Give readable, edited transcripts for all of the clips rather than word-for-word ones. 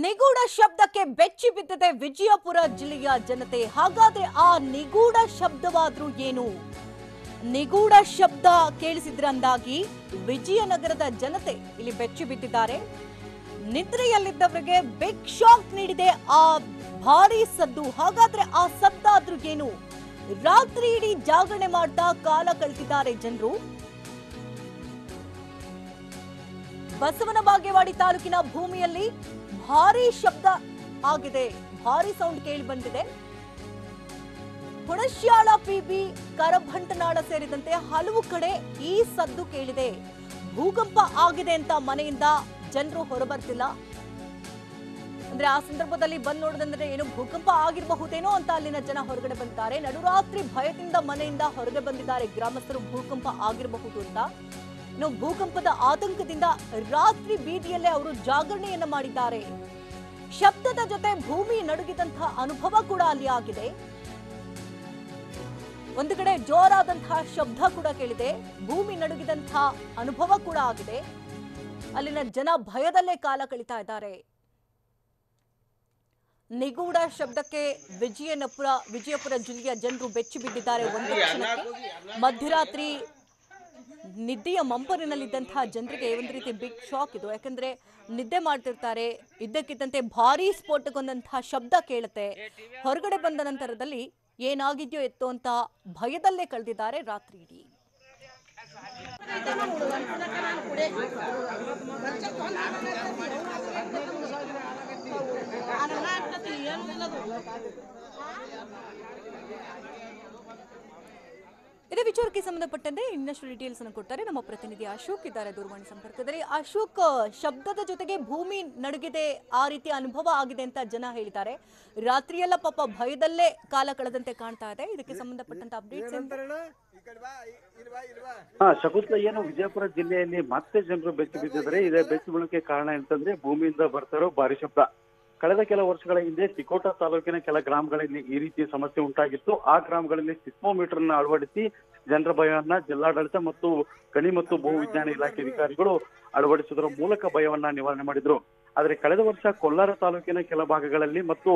ನಿಗೂಢ ಶಬ್ದಕ್ಕೆ ಬೆಚ್ಚಿ ಬಿದ್ದಿದೆ ವಿಜಯಪುರ ಜಿಲ್ಲೆಯ ಜನತೆ. ಹಾಗಾದ್ರೆ ಆ ನಿಗೂಢ ಶಬ್ದವಾದ್ರೂ ಏನು? ನಿಗೂಢ ಶಬ್ದ ಕೇಳಿಸಿದ್ರಂದಾಗಿ ವಿಜಯನಗರದ ಜನತೆ ಇಲ್ಲಿ ಬೆಚ್ಚಿ ಬಿದ್ದಿದ್ದಾರೆ. ನಿದ್ರೆಯಲ್ಲಿದ್ದವರಿಗೆ ಬಿಗ್ ಶಾಕ್ ನೀಡಿದೆ ಆ ಭಾರಿ ಸದ್ದು. ಹಾಗಾದ್ರೆ ಆ ಸದ್ದಾದ್ರೂ ಏನು? ರಾತ್ರಿ ಇಡೀ ಜಾಗರಣೆ ಮಾಡ್ತಾ ಕಾಲ ಕಳೆದಿದ್ದಾರೆ ಜನರು. ಬಸವನ ಬಾಗೇವಾಡಿ ತಾಲೂಕಿನ ಭೂಮಿಯಲ್ಲಿ ಭಾರಿ ಶಬ್ದ ಆಗಿದೆ, ಭಾರಿ ಸೌಂಡ್ ಕೇಳಿ ಬಂದಿದೆ. ಹುಣಶ್ಯಾಳ, ಪಿಬಿ, ಕರಭಂಟನಾಳ ಸೇರಿದಂತೆ ಹಲವು ಕಡೆ ಈ ಸದ್ದು ಕೇಳಿದೆ. ಭೂಕಂಪ ಆಗಿದೆ ಅಂತ ಮನೆಯಿಂದ ಜನರು ಹೊರಬರ್ತಿಲ್ಲ. ಅಂದ್ರೆ ಆ ಸಂದರ್ಭದಲ್ಲಿ ಬಂದ್ ನೋಡಿದ್ರೆ ಏನು ಭೂಕಂಪ ಆಗಿರಬಹುದೇನೋ ಅಂತ ಅಲ್ಲಿನ ಜನ ಹೊರಗಡೆ ಬಂದಿದ್ದಾರೆ. ನಡುರಾತ್ರಿ ಭಯದಿಂದ ಮನೆಯಿಂದ ಹೊರಗೆ ಬಂದಿದ್ದಾರೆ ಗ್ರಾಮಸ್ಥರು, ಭೂಕಂಪ ಆಗಿರಬಹುದು ಅಂತ. ಇನ್ನು ಭೂಕಂಪದ ಆತಂಕದಿಂದ ರಾತ್ರಿ ಬೀದಿಯಲ್ಲೇ ಅವರು ಜಾಗರಣೆಯನ್ನ ಮಾಡಿದ್ದಾರೆ. ಶಬ್ದದ ಜೊತೆ ಭೂಮಿ ನಡುಗಿದಂತಹ ಅನುಭವ ಕೂಡ ಅಲ್ಲಿ ಆಗಿದೆ. ಒಂದು ಕಡೆ ಜೋರಾದಂತಹ ಶಬ್ದ ಕೂಡ ಕೇಳಿದೆ, ಭೂಮಿ ನಡುಗಿದಂತಹ ಅನುಭವ ಕೂಡ ಆಗಿದೆ. ಅಲ್ಲಿನ ಜನ ಭಯದಲ್ಲೇ ಕಾಲ ಕಳೀತಾ ಇದ್ದಾರೆ. ನಿಗೂಢ ಶಬ್ದಕ್ಕೆ ವಿಜಯಪುರ ಜಿಲ್ಲೆಯ ಜನರು ಬೆಚ್ಚಿ ಬಿದ್ದಿದ್ದಾರೆ. ಒಂದು ಕ್ಷಣಕ್ಕೆ ಮಧ್ಯರಾತ್ರಿ ನಿದ್ದೆಯ ಮಂಪರಿನಲ್ಲಿದ್ದಂತಹ ಜನರಿಗೆ ಒಂದು ರೀತಿ ಬಿಗ್ ಶಾಕ್ ಇದು. ಯಾಕಂದ್ರೆ ನಿದ್ದೆ ಮಾಡ್ತಿರ್ತಾರೆ, ಇದ್ದಕ್ಕಿದ್ದಂತೆ ಭಾರೀ ಸ್ಫೋಟಗೊಂಡಂತಹ ಶಬ್ದ ಕೇಳುತ್ತೆ. ಹೊರಗಡೆ ಬಂದ ನಂತರದಲ್ಲಿ ಏನಾಗಿದ್ಯೋ ಎತ್ತೋ ಅಂತ ಭಯದಲ್ಲೇ ಕಳೆದಿದ್ದಾರೆ ರಾತ್ರಿ ಇಡೀ. ಇದೇ ವಿಚಾರಕ್ಕೆ ಸಂಬಂಧಪಟ್ಟಂತೆ ಇನ್ನಷ್ಟು ಡೀಟೇಲ್ಸ್ ಅನ್ನು ಕೊಡ್ತಾರೆ ನಮ್ಮ ಪ್ರತಿನಿಧಿ ಅಶೋಕ್ ಇದ್ದಾರೆ ದೂರವಾಣಿ ಸಂಪರ್ಕದಲ್ಲಿ. ಅಶೋಕ್, ಶಬ್ದದ ಜೊತೆಗೆ ಭೂಮಿ ನಡುಗಿದೆ, ಆ ರೀತಿ ಅನುಭವ ಆಗಿದೆ ಅಂತ ಜನ ಹೇಳಿದ್ದಾರೆ. ರಾತ್ರಿಯೆಲ್ಲ ಪಾಪ ಭಯದಲ್ಲೇ ಕಾಲ ಕಳೆದಂತೆ ಕಾಣ್ತಾ ಇದೆ. ಇದಕ್ಕೆ ಸಂಬಂಧಪಟ್ಟಂತ ಅಪ್ಡೇಟ್ಸ್ ಶಕುಂತಲಾ, ಏನು ವಿಜಯಪುರ ಜಿಲ್ಲೆಯಲ್ಲಿ ಮತ್ತೆ ಜನರು ಬೆಚ್ಚಿ ಬಿದ್ದಿದ್ದಾರೆ. ಇದೇ ಬೆಚ್ಚಿ ಬೀಳಕ್ಕೆ ಕಾರಣ ಅಂತಂದ್ರೆ ಭೂಮಿಯಿಂದ ಬರ್ತಾರೋ ಭಾರಿ ಶಬ್ದ. ಕಳೆದ ಕೆಲ ವರ್ಷಗಳ ಹಿಂದೆ ತಿಕೋಟ ತಾಲೂಕಿನ ಕೆಲ ಗ್ರಾಮಗಳಲ್ಲಿ ಈ ರೀತಿಯ ಸಮಸ್ಯೆ ಉಂಟಾಗಿತ್ತು. ಆ ಗ್ರಾಮಗಳಲ್ಲಿ ಸಿಸ್ಮೋಮೀಟರ್ ಅನ್ನು ಅಳವಡಿಸಿ ಜನರ ಭಯವನ್ನ ಜಿಲ್ಲಾಡಳಿತ ಮತ್ತು ಗಣಿ ಮತ್ತು ಭೂ ವಿಜ್ಞಾನ ಇಲಾಖೆ ಅಧಿಕಾರಿಗಳು ಅಳವಡಿಸುವುದರ ಮೂಲಕ ಭಯವನ್ನ ನಿವಾರಣೆ ಮಾಡಿದ್ರು. ಆದ್ರೆ ಕಳೆದ ವರ್ಷ ಕೋಲಾರ ತಾಲೂಕಿನ ಕೆಲ ಭಾಗಗಳಲ್ಲಿ ಮತ್ತು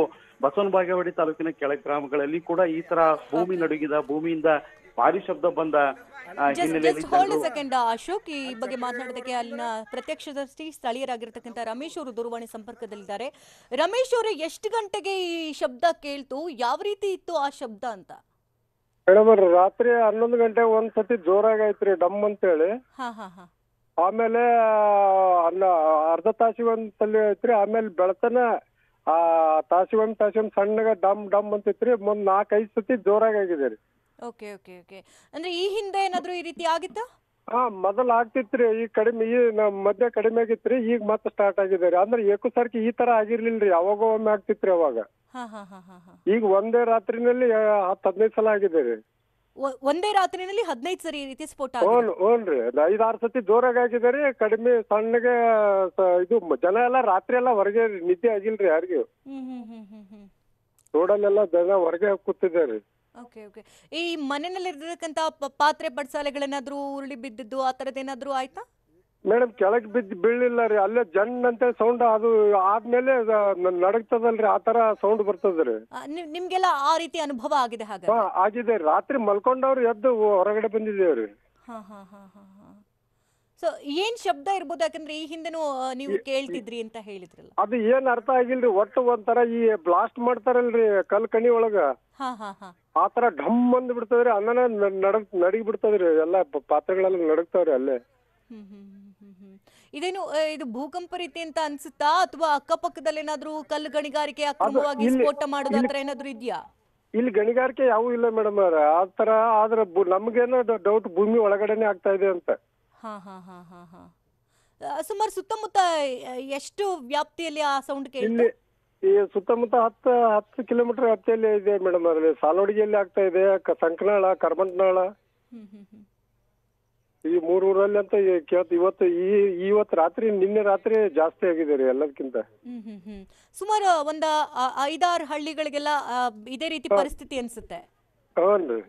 ಬಸವನ ಬಾಗೇವಾಡಿ ತಾಲೂಕಿನ ಕೆಲ ಗ್ರಾಮಗಳಲ್ಲಿ ಕೂಡ ಈ ತರ ಭೂಮಿ ನಡುಗಿದ, ಭೂಮಿಯಿಂದ ಭಾರಿ ಶಬ್ದ ಬಂದ ಸೆಕೆಂಡ್ ಅಶೋಕ್, ಈ ಬಗ್ಗೆ ಮಾತನಾಡೋದಕ್ಕೆ ಅಲ್ಲಿನ ಪ್ರತ್ಯಕ್ಷದರ್ಶಿ ಸ್ಥಳೀಯರಾಗಿರ್ತಕ್ಕಂಥ ರಮೇಶ್ ಅವರು ದೂರವಾಣಿ ಸಂಪರ್ಕದಲ್ಲಿದ್ದಾರೆ. ರಮೇಶ್ ಅವರು, ಎಷ್ಟು ಗಂಟೆಗೆ ಈ ಶಬ್ದ ಕೇಳ್ತು, ಯಾವ ರೀತಿ ಇತ್ತು ಆ ಶಬ್ದ ಅಂತ? ಮೇಡಮ್, ರಾತ್ರಿ 11 ಗಂಟೆ ಒಂದ್ಸತಿ ಜೋರಾಗೈತ್ರಿ, ಡಮ್ ಅಂತೇಳಿ. ಆಮೇಲೆ ಅರ್ಧ ತಾಸಿಗೊಂದ್ಸಲಿ ಐತ್ರಿ. ಆಮೇಲೆ ಬೆಳತನ ತಾಸಿಗೊಂದ್ ಸಣ್ಣಗ ಡಮ್ ಡಮ್ ಅಂತಿತ್ರಿ. ಮುಂದ್ 4-5 ಸತಿ ಜೋರಾಗಿದೆ ರೀ. Okay okay okay. ಅಂದ್ರೆ ಈ ಹಿಂದೆ ಏನಾದ್ರು ಈ ರೀತಿ ಆಗಿತ್ತಾ? ಮೊದಲ್ ಆಗ್ತಿತ್ರಿ, ಈಗ ಕಡಿಮೆ, ಈ ಮಧ್ಯ ಕಡಿಮೆ ಆಗಿತ್ರಿ, ಈಗ ಮತ್ತೆ ಸ್ಟಾರ್ಟ್ ಆಗಿದೆ ರೀ. ಅಂದ್ರೆ ಏಕಸರ್ಕಿ ಈ ತರ ಆಗಿರ್ಲಿಲ್ರಿ, ಯಾವಾಗ ಒಮ್ಮೆ ಆಗ್ತಿತ್ರಿ ಅವಾಗ. ಈಗ ಒಂದೇ ರಾತ್ರಿನಲ್ಲಿ 10-15 ಸಲ ಆಗಿದೆ ರೀ. ಒಂದೇ ರಾತ್ರಿನಲ್ಲಿ 15 ಸರಿ ಈ ರೀತಿ ಸ್ಫೋಟ? ಹ್ಞೂನ್ರಿ, 5-6 ಸತಿ ಜೋರಾಗಿ ಆಗಿದೆ ರೀ. ಕಡಿಮೆ ಸಣ್ಣಗೆ ಇದು ಜನ ಎಲ್ಲಾ ರಾತ್ರಿ ಎಲ್ಲಾ ಹೊರಗೆ ನಿದ್ದೆ ಆಗಿಲ್ರಿ ಯಾರಿಗೂ. ರೋಡಲ್ಲೆಲ್ಲ ಜನ ಹೊರಗೆ ಕೂತಿದ್ದಾರೆ. Okay okay. ಈ ಮನೆಯಲ್ಲಿರ್ತಕ್ಕಂತ ಪಾತ್ರೆ ಪಡ್ಸಾಲೆಗಳೇನಾದ್ರೂ ಉರುಳಿ ಬಿದ್ದಿದ್ದು ಆ ತರದೇನಾದ್ರೂ ಆಯ್ತಾ? ಮೇಡಮ್, ಕೆಳಗ್ ಬೀಳಿಲ್ಲ ರೀ, ಅಲ್ಲೇ ಜನ್ ಅಂತ ಸೌಂಡ್, ಅದು ಆದ್ಮೇಲೆ ನಡಗ್ತದಲ್ರಿ, ಆ ತರ ಸೌಂಡ್ ಬರ್ತದ್ರಿ. ನಿಮ್ಗೆಲ್ಲ ಆ ರೀತಿ ಅನುಭವ ಆಗಿದೆ? ಹಾಗೆ ಆಗಿದೆ. ರಾತ್ರಿ ಮಲ್ಕೊಂಡವ್ರು ಎದ್ದು ಹೊರಗಡೆ ಬಂದಿದ್ದೇವ್ರಿ. ಸೊ ಏನ್ ಶಬ್ದ ಇರ್ಬೋದು? ಯಾಕಂದ್ರೆ ಈ ಹಿಂದೆನೂ ನೀವು ಕೇಳ್ತಿದ್ರಿ ಅಂತ ಹೇಳಿದ್ರಲ್ಲ. ಅದು ಏನ್ ಅರ್ಥ ಆಗಿಲ್ರಿ. ಒಟ್ಟು ಒಂಥರ ಈ ಬ್ಲಾಸ್ಟ್ ಮಾಡ್ತಾರಲ್ರಿ ಕಲ್ ಕಣಿ ಒಳಗ, ಆ ತರ ಢಮ್ ಅಂದ್ ಬಿಡ್ತದ್ರಿ. ಅನ್ನನ ನಡಗಿ ಬಿಡ್ತದ್ರಿ, ಎಲ್ಲಾ ಪಾತ್ರೆಗಳೆಲ್ಲ ನಡಗ್ತಾವ್ರಿ ಅಲ್ಲೇ. ಇದೇನು ಇದು ಭೂಕಂಪ ರೀತಿ ಅಂತ ಅನ್ಸುತ್ತಾ, ಅಥವಾ ಅಕ್ಕಪಕ್ಕದಲ್ಲಿ ಏನಾದ್ರು ಕಲ್ಲು ಗಣಿಗಾರಿಕೆ ಅಕ್ರಮವಾಗಿ ಸ್ಫೋಟ ಮಾಡೋದು ಆತರ ಏನಾದ್ರು ಇದೆಯಾ? ಇಲ್ಲಿ ಗಣಿಗಾರಿಕೆ ಯಾವ ಇಲ್ಲ ಮೇಡಮ್, ಆ ತರ. ಆದ್ರೆ ನಮ್ಗೇನೋ ಡೌಟ್, ಭೂಮಿ ಒಳಗಡೆನೆ ಆಗ್ತಾ ಇದೆ ಅಂತ. ಸುಮಾರು ಸುತ್ತಮುತ್ತ ಎಷ್ಟು ವ್ಯಾಪ್ತಿಯಲ್ಲಿ ಆ ಸೌಂಡ್ ಕೇಳಿ? ಈ ಸುತ್ತಮುತ್ತ 10 ಕಿಲೋಮೀಟರ್ ವ್ಯಾಪ್ತಿಯಲ್ಲಿ ಇದೆ ಮೇಡಮ್. ಅದ್ರಲ್ಲಿ ಸಾಲೋಡಿಗೆಯಲ್ಲಿ ಆಗ್ತಾ ಇದೆ, ಸಂಕನಾಳ, ಕರಮಂಟನಾಳ, ಈ 3 ಊರಲ್ಲಿ ಅಂತ ಕೇಳ್ತ. ಇವತ್ತು ರಾತ್ರಿ, ನಿನ್ನೆ ರಾತ್ರಿ ಜಾಸ್ತಿ ಆಗಿದೆ ರೀ ಎಲ್ಲದಕ್ಕಿಂತ. ಸುಮಾರು ಒಂದು 5-6 ಹಳ್ಳಿಗಳಿಗೆಲ್ಲ ಇದೇ ರೀತಿ ಪರಿಸ್ಥಿತಿ ಅನ್ಸುತ್ತೆ. ಹ್ಞೂ.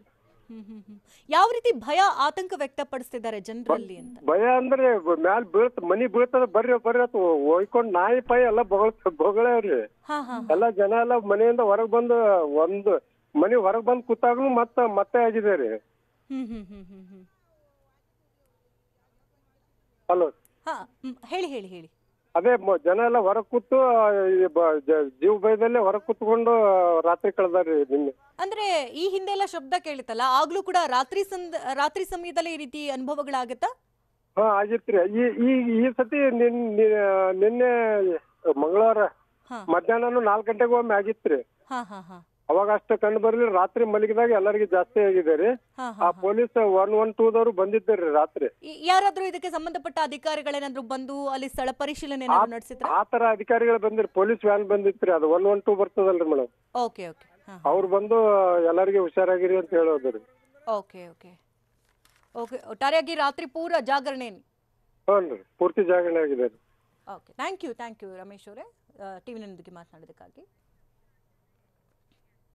ಯಾವ ರೀತಿ ಭಯ ಆತಂಕ ವ್ಯಕ್ತಪಡಿಸ್ತಿದ್ದಾರೆ ಜನರಲ್ಲಿ ಅಂತ? ಭಯ ಅಂದ್ರೆ ಮ್ಯಾಲ್ ಮನಿ ಬೀಳ್ತದ ಬರ್ರಿ ಬರ್ರಿ ಅಂತ ಒಯ್ಕೊಂಡ್ ನಾಯಿ ಪಾಯಿ ಎಲ್ಲ ಬೊಗಳವ್ರಿ. ಹಾ ಹಾ ಎಲ್ಲ ಜನ ಎಲ್ಲ ಮನೆಯಿಂದ ಹೊರಗ್ ಬಂದು ಒಂದು ಮನಿ ಹೊರಗ್ ಬಂದ್ ಕೂತಾಗ್ನು ಮತ್ತೆ ಆಗಿದೆ ರೀ. ಹಲೋ, ಹಾ ಹೇಳಿ ಹೇಳಿ ಹೇಳಿ. ಅದೇ ಜನ ಎಲ್ಲ ಹೊರಗ್ ಕೂತು ಜೀವ ಭಯದಲ್ಲೇ ಹೊರಗ್ ಕೂತ್ಕೊಂಡು ರಾತ್ರಿ ಕಳೆದಾರ್ರಿ ನಿನ್ನೆ. ಅಂದ್ರೆ ಈ ಹಿಂದೆ ಎಲ್ಲ ಶಬ್ದ ಕೇಳಿತಲ್ಲ, ಆಗ್ಲೂ ಕೂಡ ರಾತ್ರಿ ಸಮಯದಲ್ಲಿ ಈ ರೀತಿ ಅನುಭವಗಳಾಗತ್ತಾ? ಹಾ ಆಗಿತ್ರಿ. ಈ ಸತಿ ನಿನ್ನೆ ಮಂಗಳವಾರ ಮಧ್ಯಾಹ್ನ 4 ಗಂಟೆಗೆ ಒಮ್ಮೆ ಆಗಿತ್ರಿ. ಹಾ ಹಾ ಹಾ ಅವಾಗ ಅಷ್ಟು ಕಂಡು ಬರ್ಲಿ. ರಾತ್ರಿ ಮಲಗಿದಾಗ ಎಲ್ಲರಿಗೂ ಜಾಸ್ತಿ ಆಗಿದೆ ರೀ. ಆ ಪೊಲೀಸ್ 112ದವ್ರು ಬಂದಿದ್ದಾರ್ರಿ ರಾತ್ರಿ. ಯಾರಾದ್ರೂ ಇದಕ್ಕೆ ಸಂಬಂಧಪಟ್ಟ ಅಧಿಕಾರಿಗಳೇನಾದ್ರು ಬಂದು ಅಲ್ಲಿ ಸ್ಥಳ ಪರಿಶೀಲನೆ ಏನಾದ್ರು ನಡೆಸಿದ್ರ? ಆ ತರ ಅಧಿಕಾರಿಗಳು ಬಂದಿರಿ. ಪೊಲೀಸ್ ವ್ಯಾನ್ ಬಂದಿತ್ರಿ. ಅದು 112 ಬರ್ತದಲ್ರಿ ಮೇಡಮ್. Okay okay. ಅವ್ರು ಬಂದು ಎಲ್ಲರಿಗೂ ಹುಷಾರಾಗಿರಿ ಅಂತ ಹೇಳೋದ್ರಿ. Okay okay okay. ಒಟ್ಟಾರೆಯಾಗಿ ರಾತ್ರಿ ಪೂರ ಜಾಗರಣೆ? ಹ್ಞೂ, ಪೂರ್ತಿ ಜಾಗರಣೆ ಆಗಿದೆ. ಓಕೆ, ಥ್ಯಾಂಕ್ ಯು ರಮೇಶ್ ಅವರೇ, ಟಿವಿ ನೊಂದಿಗೆ ಮಾತನಾಡೋದಕ್ಕಾಗಿ.